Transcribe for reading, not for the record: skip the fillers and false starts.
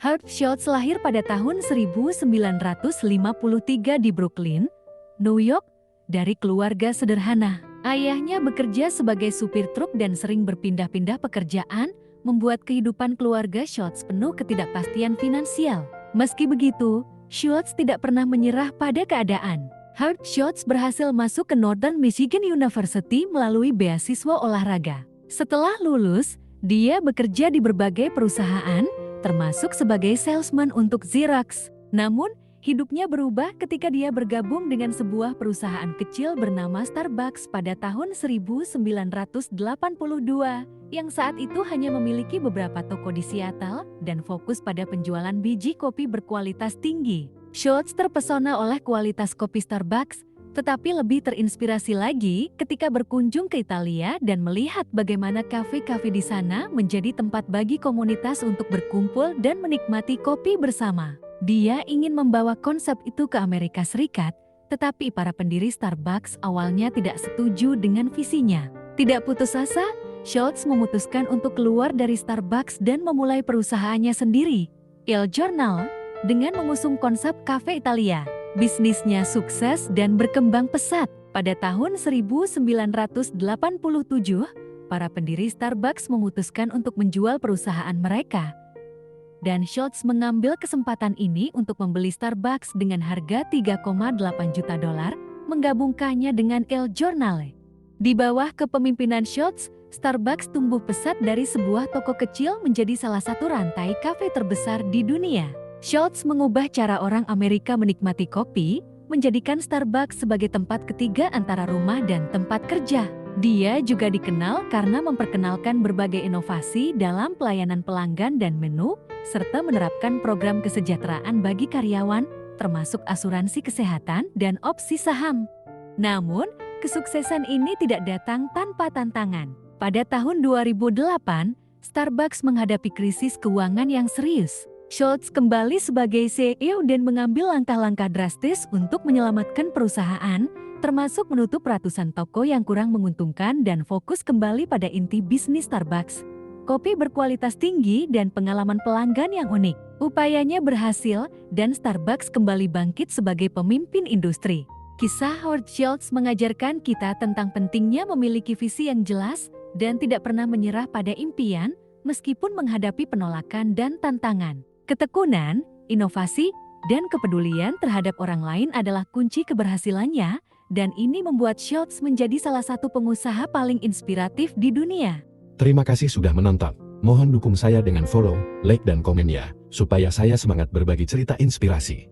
Howard Schultz lahir pada tahun 1953 di Brooklyn, New York, dari keluarga sederhana. Ayahnya bekerja sebagai supir truk dan sering berpindah-pindah pekerjaan, membuat kehidupan keluarga Schultz penuh ketidakpastian finansial. Meski begitu, Schultz tidak pernah menyerah pada keadaan. Howard Schultz berhasil masuk ke Northern Michigan University melalui beasiswa olahraga. Setelah lulus, dia bekerja di berbagai perusahaan, termasuk sebagai salesman untuk Xerox. Namun, hidupnya berubah ketika dia bergabung dengan sebuah perusahaan kecil bernama Starbucks pada tahun 1982, yang saat itu hanya memiliki beberapa toko di Seattle dan fokus pada penjualan biji kopi berkualitas tinggi. Schultz terpesona oleh kualitas kopi Starbucks, tetapi lebih terinspirasi lagi ketika berkunjung ke Italia dan melihat bagaimana kafe-kafe di sana menjadi tempat bagi komunitas untuk berkumpul dan menikmati kopi bersama. Dia ingin membawa konsep itu ke Amerika Serikat, tetapi para pendiri Starbucks awalnya tidak setuju dengan visinya. Tidak putus asa, Schultz memutuskan untuk keluar dari Starbucks dan memulai perusahaannya sendiri, Il Giornale, dengan mengusung konsep kafe Italia. Bisnisnya sukses dan berkembang pesat. Pada tahun 1987, para pendiri Starbucks memutuskan untuk menjual perusahaan mereka. Dan Schultz mengambil kesempatan ini untuk membeli Starbucks dengan harga $3,8 juta, menggabungkannya dengan Il Giornale. Di bawah kepemimpinan Schultz, Starbucks tumbuh pesat dari sebuah toko kecil menjadi salah satu rantai kafe terbesar di dunia. Schultz mengubah cara orang Amerika menikmati kopi, menjadikan Starbucks sebagai tempat ketiga antara rumah dan tempat kerja. Dia juga dikenal karena memperkenalkan berbagai inovasi dalam pelayanan pelanggan dan menu, serta menerapkan program kesejahteraan bagi karyawan, termasuk asuransi kesehatan dan opsi saham. Namun, kesuksesan ini tidak datang tanpa tantangan. Pada tahun 2008, Starbucks menghadapi krisis keuangan yang serius. Schultz kembali sebagai CEO dan mengambil langkah-langkah drastis untuk menyelamatkan perusahaan, termasuk menutup ratusan toko yang kurang menguntungkan dan fokus kembali pada inti bisnis Starbucks, kopi berkualitas tinggi dan pengalaman pelanggan yang unik. Upayanya berhasil dan Starbucks kembali bangkit sebagai pemimpin industri. Kisah Howard Schultz mengajarkan kita tentang pentingnya memiliki visi yang jelas dan tidak pernah menyerah pada impian, meskipun menghadapi penolakan dan tantangan. Ketekunan, inovasi, dan kepedulian terhadap orang lain adalah kunci keberhasilannya, dan ini membuat Schultz menjadi salah satu pengusaha paling inspiratif di dunia. Terima kasih sudah menonton. Mohon dukung saya dengan follow, like, dan komen ya, supaya saya semangat berbagi cerita inspirasi.